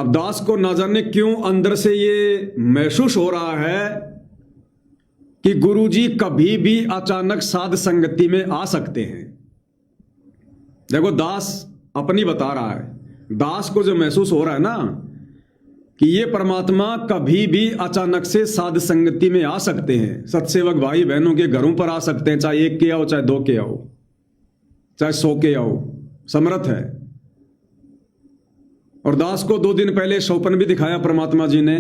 अब दास को ना जाने क्यों अंदर से ये महसूस हो रहा है कि गुरुजी कभी भी अचानक साध संगति में आ सकते हैं। देखो, दास अपनी बता रहा है, दास को जो महसूस हो रहा है ना कि ये परमात्मा कभी भी अचानक से साध संगति में आ सकते हैं। सत्सेवक भाई बहनों के घरों पर आ सकते हैं, चाहे एक के आओ, चाहे दो के आओ, चाहे 100 के आओ, समर्थ है। और दास को 2 दिन पहले स्वप्न भी दिखाया परमात्मा जी ने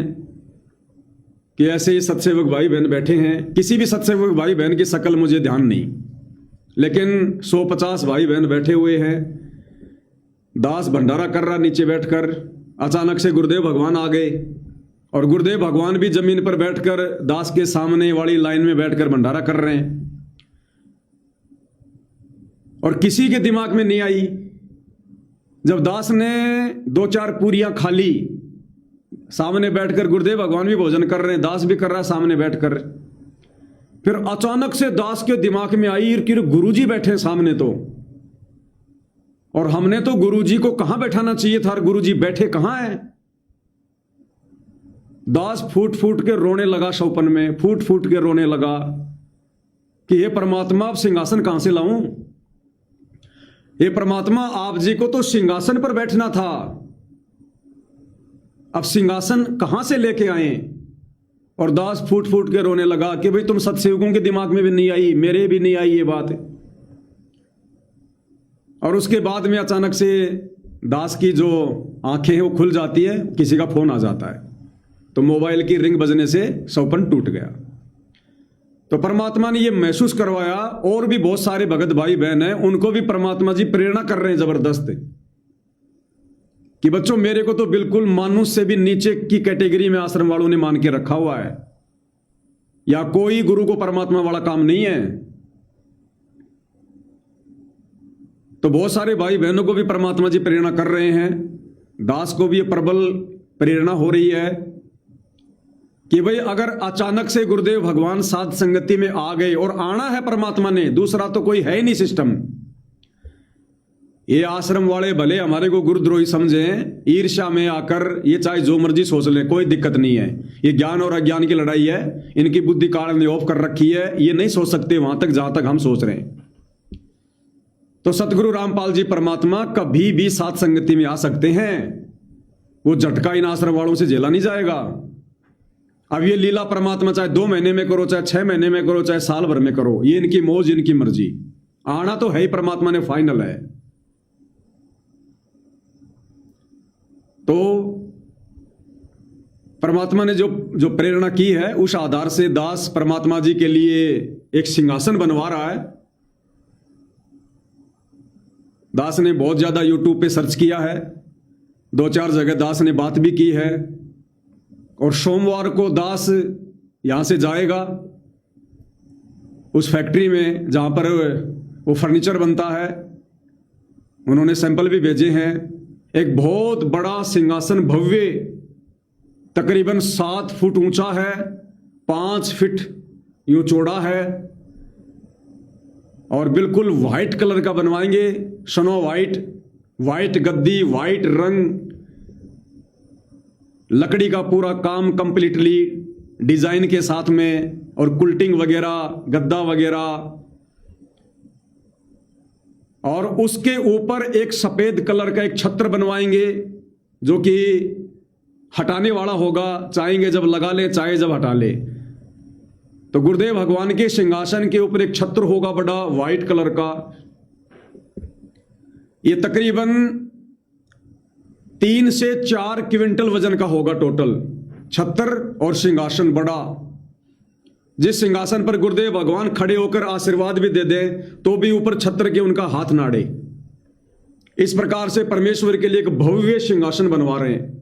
कि ऐसे ही सत्सेवक भाई बहन बैठे हैं। किसी भी सत्सेवक भाई बहन की शक्ल मुझे ध्यान नहीं, लेकिन 150 भाई बहन बैठे हुए हैं। दास भंडारा कर रहा नीचे बैठकर, अचानक से गुरुदेव भगवान आ गए और गुरुदेव भगवान भी जमीन पर बैठकर दास के सामने वाली लाइन में बैठकर भंडारा कर रहे हैं। और किसी के दिमाग में नहीं आई, जब दास ने 2-4 पूरियां खा ली, सामने बैठकर गुरुदेव भगवान भी भोजन कर रहे हैं, दास भी कर रहा है सामने बैठकर, फिर अचानक से दास के दिमाग में आई कि गुरुजी बैठे सामने तो, और हमने तो गुरुजी को कहां बैठाना चाहिए था और गुरुजी बैठे कहां है। दास फूट फूट के रोने लगा, स्वप्न में फूट फूट के रोने लगा कि हे परमात्मा, अब सिंहासन कहां से लाऊं। हे परमात्मा, आप जी को तो सिंहासन पर बैठना था, अब सिंहासन कहां से लेके आए। और दास फूट फूट के रोने लगा कि भाई तुम सत्सेवकों के दिमाग में भी नहीं आई, मेरे भी नहीं आई ये बात। और उसके बाद में अचानक से दास की जो आंखें हैं वो खुल जाती है, किसी का फोन आ जाता है, तो मोबाइल की रिंग बजने से स्वप्न टूट गया। तो परमात्मा ने ये महसूस करवाया, और भी बहुत सारे भगत भाई बहन हैं, उनको भी परमात्मा जी प्रेरणा कर रहे हैं जबरदस्त कि बच्चों, मेरे को तो बिल्कुल मानुष से भी नीचे की कैटेगरी में आश्रम वालों ने मान के रखा हुआ है, या कोई गुरु को परमात्मा वाला काम नहीं है। तो बहुत सारे भाई बहनों को भी परमात्मा जी प्रेरणा कर रहे हैं। दास को भी ये प्रबल प्रेरणा हो रही है कि भाई अगर अचानक से गुरुदेव भगवान साध संगति में आ गए, और आना है परमात्मा ने, दूसरा तो कोई है ही नहीं सिस्टम। ये आश्रम वाले भले हमारे को गुरुद्रोही समझें, ईर्ष्या में आकर ये चाहे जो मर्जी सोच ले, कोई दिक्कत नहीं है। ये ज्ञान और अज्ञान की लड़ाई है, इनकी बुद्धि काल ने ऑफ कर रखी है, ये नहीं सोच सकते वहां तक जहां तक हम सोच रहे हैं। तो सतगुरु रामपाल जी परमात्मा कभी भी साध संगति में आ सकते हैं, वो झटका इन आश्रम वालों से झेला नहीं जाएगा। अब ये लीला परमात्मा चाहे 2 महीने में करो, चाहे 6 महीने में करो, चाहे साल भर में करो, ये इनकी मौज, इनकी मर्जी। आना तो है ही परमात्मा ने, फाइनल है। तो परमात्मा ने जो प्रेरणा की है, उस आधार से दास परमात्मा जी के लिए एक सिंहासन बनवा रहा है। दास ने बहुत ज्यादा यूट्यूब पे सर्च किया है, 2-4 जगह दास ने बात भी की है। और सोमवार को दास यहां से जाएगा उस फैक्ट्री में जहां पर वो फर्नीचर बनता है, उन्होंने सैंपल भी भेजे हैं। एक बहुत बड़ा सिंहासन, भव्य, तकरीबन 7 फुट ऊंचा है, 5 फीट यूं चौड़ा है, और बिल्कुल व्हाइट कलर का बनवाएंगे, स्नो व्हाइट, व्हाइट गद्दी, व्हाइट रंग, लकड़ी का पूरा काम कंप्लीटली डिजाइन के साथ में, और कुल्टिंग वगैरह, गद्दा वगैरह। और उसके ऊपर एक सफेद कलर का एक छत्र बनवाएंगे जो कि हटाने वाला होगा, चाहेंगे जब लगा ले, चाहे जब हटा ले। तो गुरुदेव भगवान के सिंहासन के ऊपर एक छत्र होगा बड़ा, व्हाइट कलर का। ये तकरीबन 3 से 4 क्विंटल वजन का होगा टोटल, छत्र और सिंहासन बड़ा। जिस सिंहासन पर गुरुदेव भगवान खड़े होकर आशीर्वाद भी दे दे तो भी ऊपर छत्र के उनका हाथ ना अड़े। इस प्रकार से परमेश्वर के लिए एक भव्य सिंहासन बनवा रहे हैं।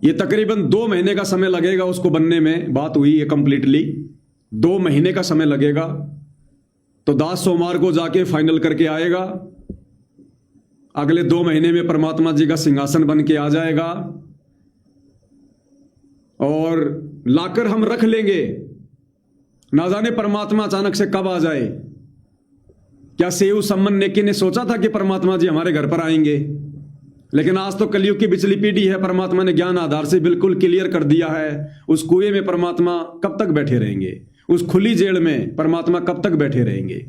ये तकरीबन 2 महीने का समय लगेगा उसको बनने में, बात हुई है कंप्लीटली 2 महीने का समय लगेगा। तो दास सोमवार को जाके फाइनल करके आएगा, अगले 2 महीने में परमात्मा जी का सिंहासन बन के आ जाएगा, और लाकर हम रख लेंगे। ना जाने परमात्मा अचानक से कब आ जाए। क्या सेव सम्मन नेकी ने सोचा था कि परमात्मा जी हमारे घर पर आएंगे? लेकिन आज तो कलयुग की पिछली पीढ़ी है, परमात्मा ने ज्ञान आधार से बिल्कुल क्लियर कर दिया है। उस कुएं में परमात्मा कब तक बैठे रहेंगे, उस खुली जेल में परमात्मा कब तक बैठे रहेंगे।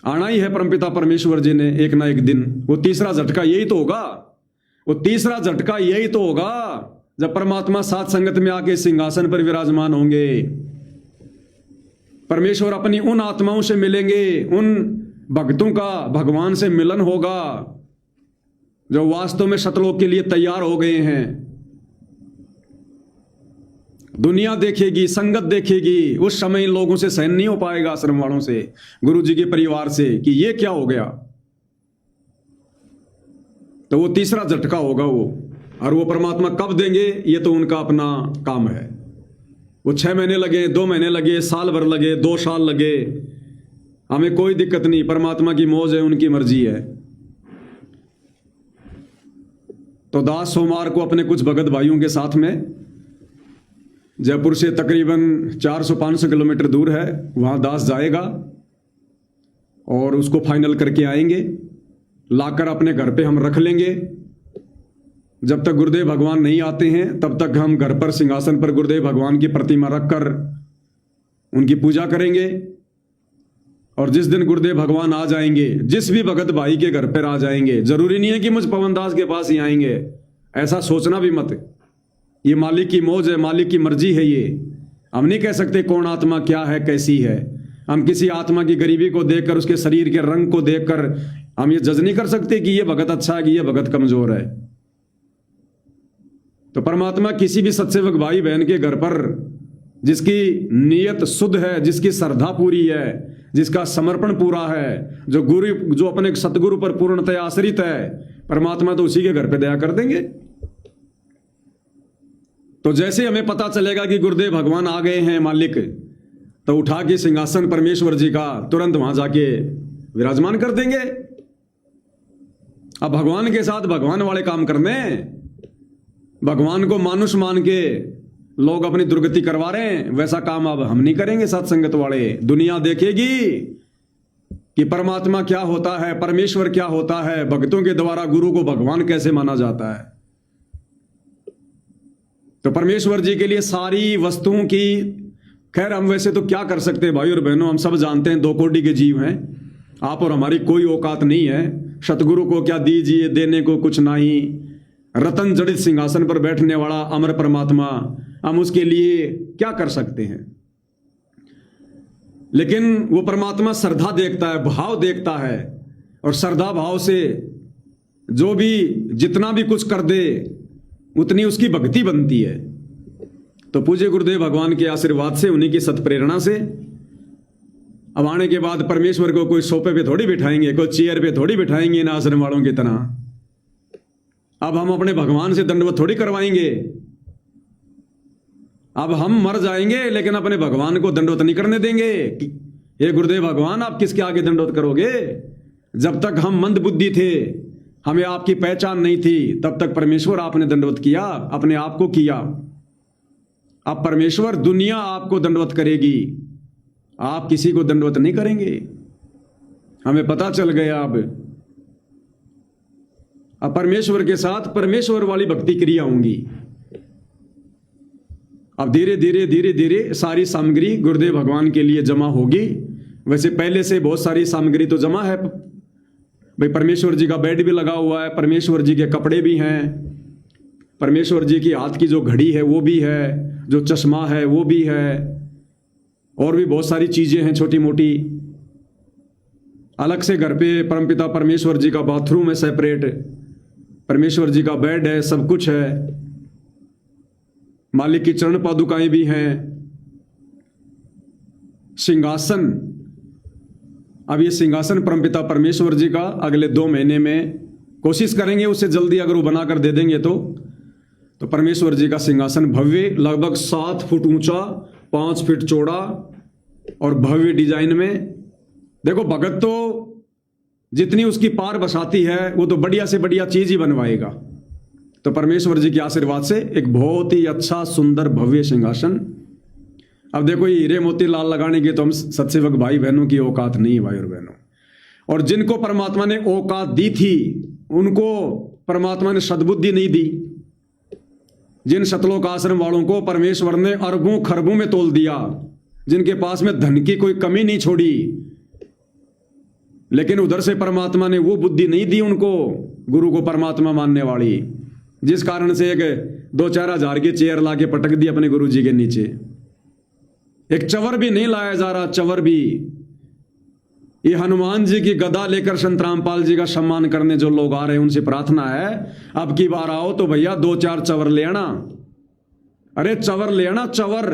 आना ही है परमपिता परमेश्वर जी ने एक ना एक दिन। वो तीसरा झटका यही तो होगा, वो तीसरा झटका यही तो होगा जब परमात्मा साथ संगत में आके सिंहासन पर विराजमान होंगे। परमेश्वर अपनी उन आत्माओं से मिलेंगे, उन भक्तों का भगवान से मिलन होगा जो वास्तव में सतलोक के लिए तैयार हो गए हैं। दुनिया देखेगी, संगत देखेगी, उस समय इन लोगों से सहन नहीं हो पाएगा, आश्रम वालों से, गुरु जी के परिवार से, कि ये क्या हो गया। तो वो तीसरा झटका होगा वो, और वो परमात्मा कब देंगे ये तो उनका अपना काम है। वो 6 महीने लगे, 2 महीने लगे, साल भर लगे, 2 साल लगे, हमें कोई दिक्कत नहीं। परमात्मा की मौज है, उनकी मर्जी है। तो दास सोमवार को अपने कुछ भगत भाइयों के साथ में जयपुर से तकरीबन 400-500 किलोमीटर दूर है, वहां दास जाएगा और उसको फाइनल करके आएंगे, लाकर अपने घर पे हम रख लेंगे। जब तक गुरुदेव भगवान नहीं आते हैं तब तक हम घर पर सिंहासन पर गुरुदेव भगवान की प्रतिमा रखकर उनकी पूजा करेंगे। और जिस दिन गुरुदेव भगवान आ जाएंगे, जिस भी भगत भाई के घर पर आ जाएंगे, जरूरी नहीं है कि मुझ पवन दास के पास ही आएंगे, ऐसा सोचना भी मत। ये मालिक की मौज है, मालिक की मर्जी है। ये हम नहीं कह सकते कौन आत्मा क्या है, कैसी है। हम किसी आत्मा की गरीबी को देखकर, उसके शरीर के रंग को देखकर हम ये जज नहीं कर सकते कि ये भगत अच्छा है कि ये भगत कमजोर है। तो परमात्मा किसी भी सत्सेवक भाई बहन के घर पर जिसकी नीयत शुद्ध है, जिसकी श्रद्धा पूरी है, जिसका समर्पण पूरा है, जो अपने सतगुरु पर पूर्णतया आश्रित है, परमात्मा तो उसी के घर पे दया कर देंगे। तो जैसे हमें पता चलेगा कि गुरुदेव भगवान आ गए हैं मालिक, तो उठा के सिंहासन परमेश्वर जी का तुरंत वहां जाके विराजमान कर देंगे। अब भगवान के साथ भगवान वाले काम करने, भगवान को मानुष मान के लोग अपनी दुर्गति करवा रहे हैं, वैसा काम अब हम नहीं करेंगे। सत्संगत वाले, दुनिया देखेगी कि परमात्मा क्या होता है, परमेश्वर क्या होता है, भक्तों के द्वारा गुरु को भगवान कैसे माना जाता है। तो परमेश्वर जी के लिए सारी वस्तुओं की, खैर हम वैसे तो क्या कर सकते हैं भाई और बहनों, हम सब जानते हैं 2 कोटि के जीव हैं, आप और हमारी कोई औकात नहीं है। सतगुरु को क्या दीजिए, देने को कुछ नहीं। रतन जड़ित सिंहासन पर बैठने वाला अमर परमात्मा, हम उसके लिए क्या कर सकते हैं। लेकिन वो परमात्मा श्रद्धा देखता है, भाव देखता है, और श्रद्धा भाव से जो भी जितना भी कुछ कर दे उतनी उसकी भक्ति बनती है। तो पूज्य गुरुदेव भगवान के आशीर्वाद से, उन्हीं की सत्प्रेरणा से अब आने के बाद परमेश्वर को कोई सोफे पे थोड़ी बिठाएंगे, कोई चेयर पे थोड़ी बिठाएंगे ना आश्रम वालों की तरह। अब हम अपने भगवान से दंडवत थोड़ी करवाएंगे। अब हम मर जाएंगे लेकिन अपने भगवान को दंडवत नहीं करने देंगे। ये गुरुदेव भगवान आप किसके आगे दंडवत करोगे। जब तक हम मंद बुद्धि थे, हमें आपकी पहचान नहीं थी, तब तक परमेश्वर आपने दंडवत किया, अपने आप को किया। अब परमेश्वर, दुनिया आपको दंडवत करेगी, आप किसी को दंडवत नहीं करेंगे। हमें पता चल गया अब परमेश्वर के साथ परमेश्वर वाली भक्ति क्रिया होंगी। अब धीरे धीरे धीरे धीरे सारी सामग्री गुरुदेव भगवान के लिए जमा होगी। वैसे पहले से बहुत सारी सामग्री तो जमा है भाई, परमेश्वर जी का बेड भी लगा हुआ है, परमेश्वर जी के कपड़े भी हैं, परमेश्वर जी की हाथ की जो घड़ी है वो भी है, जो चश्मा है वो भी है, और भी बहुत सारी चीजें हैं छोटी मोटी। अलग से घर पे परमपिता परमेश्वर जी का बाथरूम है सेपरेट, परमेश्वर जी का बेड है, सब कुछ है। मालिक की चरण पादुकाएं भी हैं। सिंहासन, अब ये सिंहासन परमपिता परमेश्वर जी का अगले 2 महीने में कोशिश करेंगे, उससे जल्दी अगर वो बनाकर दे देंगे तो परमेश्वर जी का सिंहासन भव्य, लगभग 7 फुट ऊंचा, 5 फीट चौड़ा और भव्य डिजाइन में। देखो भगत तो जितनी उसकी पार बसाती है वो तो बढ़िया से बढ़िया चीज ही बनवाएगा। तो परमेश्वर जी के आशीर्वाद से एक बहुत ही अच्छा सुंदर भव्य सिंहासन। अब देखो ये हीरे मोती लाल लगाने की तो हम सत्सेवक भाई बहनों की औकात नहीं है भाई और बहनों। और जिनको परमात्मा ने औकात दी थी उनको परमात्मा ने सद्बुद्धि नहीं दी। जिन शतलोक आश्रम वालों को परमेश्वर ने अरबों खरबों में तोल दिया, जिनके पास में धन की कोई कमी नहीं छोड़ी, लेकिन उधर से परमात्मा ने वो बुद्धि नहीं दी उनको, गुरु को परमात्मा मानने वाली, जिस कारण से एक 2-4 हजार की चेयर लाके पटक दी अपने गुरु जी के नीचे। एक चवर भी नहीं लाया जा रहा, चवर भी। ये हनुमान जी की गदा लेकर संत रामपाल जी का सम्मान करने जो लोग आ रहे हैं, उनसे प्रार्थना है अब की बार आओ तो भैया 2-4 चवर ले आना। अरे चवर ले आना, चवर।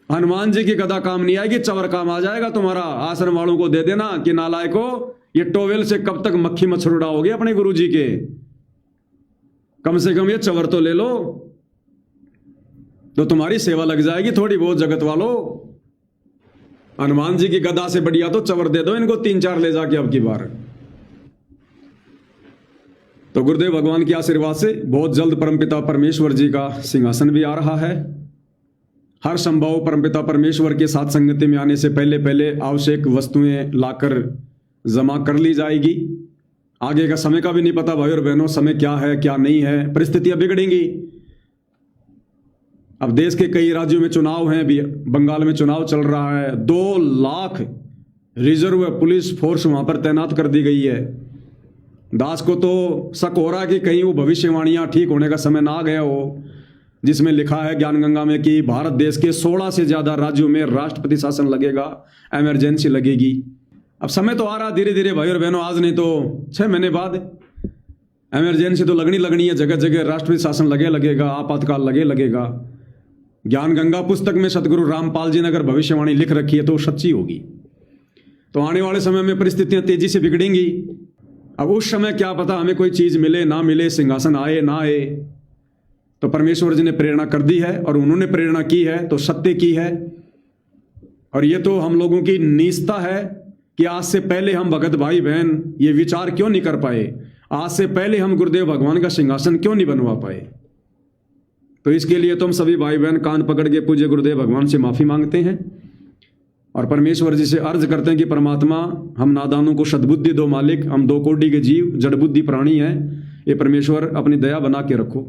हनुमान जी की गदा काम नहीं आएगी, चवर काम आ जाएगा तुम्हारा। आश्रम वालों को दे देना कि नालायको, ये टोवेल से कब तक मक्खी मच्छर उड़ाओगे अपने गुरु जी के, कम से कम ये चवर तो ले लो, तो तुम्हारी सेवा लग जाएगी थोड़ी बहुत। जगत वालों, हनुमान जी की गदा से बढ़िया तो चवर दे दो इनको 3-4 ले जाके अब की बार। तो गुरुदेव भगवान के आशीर्वाद से बहुत जल्द परमपिता परमेश्वर जी का सिंहासन भी आ रहा है। हर संभव परमपिता परमेश्वर के साथ संगति में आने से पहले पहले आवश्यक वस्तुएं लाकर जमा कर ली जाएगी। आगे का समय का भी नहीं पता भाई और बहनों, समय क्या है क्या नहीं है, परिस्थितियां बिगड़ेंगी। अब देश के कई राज्यों में चुनाव हैं, भी बंगाल में चुनाव चल रहा है। 2 लाख रिजर्व पुलिस फोर्स वहां पर तैनात कर दी गई है। दास को तो शक हो रहा है कि कहीं वो भविष्यवाणियां ठीक होने का समय ना आ गया हो, जिसमें लिखा है ज्ञान गंगा में कि भारत देश के 16 से ज्यादा राज्यों में राष्ट्रपति शासन लगेगा, इमरजेंसी लगेगी। अब समय तो आ रहा धीरे धीरे भाई और बहनों, आज नहीं तो 6 महीने बाद इमरजेंसी तो लगनी है। जगह जगह राष्ट्रपति शासन लगेगा, आपातकाल लगेगा। ज्ञान गंगा पुस्तक में सतगुरु रामपाल जी ने अगर भविष्यवाणी लिख रखी है तो सच्ची होगी। तो आने वाले समय में परिस्थितियां तेजी से बिगड़ेंगी। अब उस समय क्या पता हमें कोई चीज मिले ना मिले, सिंहासन आए ना आए। तो परमेश्वर जी ने प्रेरणा कर दी है, और उन्होंने प्रेरणा की है तो सत्य की है। और ये तो हम लोगों की नीचता है कि आज से पहले हम भगत भाई बहन ये विचार क्यों नहीं कर पाए, आज से पहले हम गुरुदेव भगवान का सिंहासन क्यों नहीं बनवा पाए। तो इसके लिए तो हम सभी भाई बहन कान पकड़ के पूज्य गुरुदेव भगवान से माफी मांगते हैं और परमेश्वर जी से अर्ज करते हैं कि परमात्मा हम नादानों को सद्बुद्धि दो मालिक, हम 2 कोटि के जीव जड़ बुद्धि प्राणी हैं, ये परमेश्वर अपनी दया बना के रखो।